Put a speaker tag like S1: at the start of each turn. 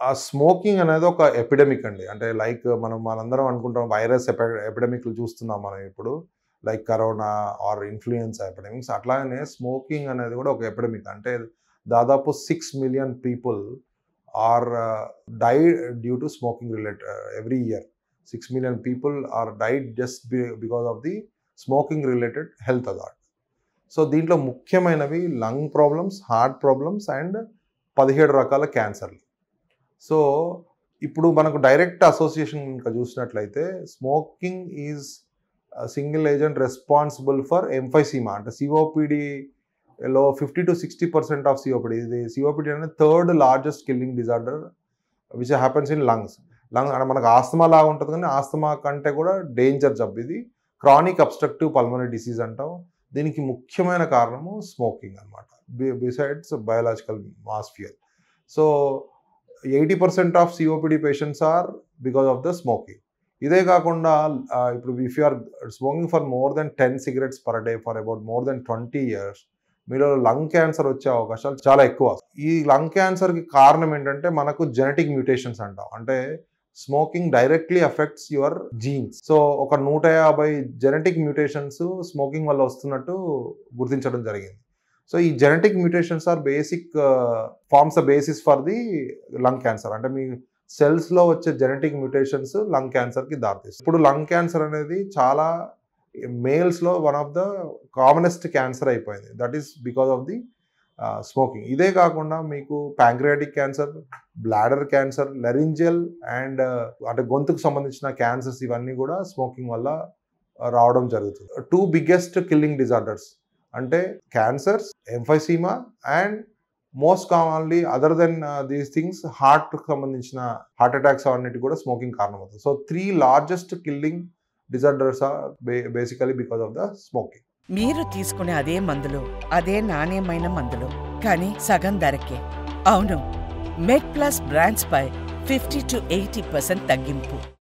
S1: ఆ స్మోకింగ్ అనేది ఒక ఎపిడమిక్ అండి. అంటే లైక్ మనందరం అనుకుంటాం వైరస్ ఎపిడమిక్‌లు చూస్తున్నాం మనం ఇప్పుడు. Like corona or influenza epidemics. అట్లాగనే స్మోకింగ్ అనేది కూడా ఒక ఎపిడమిక్. అంటే దాదాపు 6 million people are died due to smoking every year. 6 million people are died just because of the smoking related health hazard. So దీంట్లో ముఖ్యమైనవి lung problems, heart problems and 17 రకాల క్యాన్సర్‌లు. సో ఇప్పుడు మనకు డైరెక్ట్ అసోసియేషన్ కనుక చూసినట్లయితే smoking is single agent responsible for ఎంఫైసీమా అంటే సిఓపిడిలో 50-60% of COPD. ఇది సిఓపిడి అనేది third largest killing disorder which happens in lungs. మనకు ఆస్తమా లాగా ఉంటుంది కానీ ఆస్తమా కంటే కూడా డేంజర్ జబ్బు ఇది. క్రానిక్ అబ్స్ట్రక్టివ్ పల్మనరీ డిసీజ్ అంటాం. దీనికి ముఖ్యమైన కారణము స్మోకింగ్ అనమాట. Besides biological mass fuel. So 80% of COPD patients are because of the smoking. ఇదే కాకుండా ఇప్పుడు if you are smoking for more than 10 cigarettes per day for about more than 20 years మీలో lung cancer వచ్చే అవకాశాలు చాలా ఎక్కువ. ఈ లంగ్ క్యాన్సర్కి కారణం ఏంటంటే మనకు జెనెటిక్ మ్యూటేషన్స్ అంటాం. అంటే smoking directly affects your jeans. So ఒక 150 జెనెటిక్ మ్యూటేషన్స్ స్మోకింగ్ వల్ల వస్తున్నట్టు గుర్తించడం జరిగింది. సో ఈ genetic mutations are forms the basis for the lung cancer. అంటే మీ సెల్స్లో వచ్చే జెనెటిక్ మ్యూటేషన్స్ లంగ్ క్యాన్సర్కి దారితీస్తాయి. ఇప్పుడు లంగ్ క్యాన్సర్ అనేది చాలా మేల్స్లో one of the commonest cancer అయిపోయింది. That is because of the smoking. ఇదే కాకుండా మీకు pancreatic cancer, bladder cancer, laryngeal and అంటే గొంతుకు సంబంధించిన క్యాన్సర్స్ ఇవన్నీ కూడా స్మోకింగ్ వల్ల రావడం జరుగుతుంది. 2 బిగ్గెస్ట్ కిల్లింగ్ డిజార్డర్స్ అంటే cancers, emphysema and most commonly other than these things హార్ట్కి సంబంధించిన హార్ట్ అటాక్స్ అన్నిటి కూడా స్మోకింగ్ కారణమవుతుంది. So 3 largest killing disorders are basically because of the smoking.
S2: మీరు తీసుకునే అదే మందులు, అదే నాణ్యమైన మందులు, కానీ సగం ధరకే. అవును, మెడ్ ప్లస్ బ్రాండ్స్ పై 50-80% తగ్గింపు.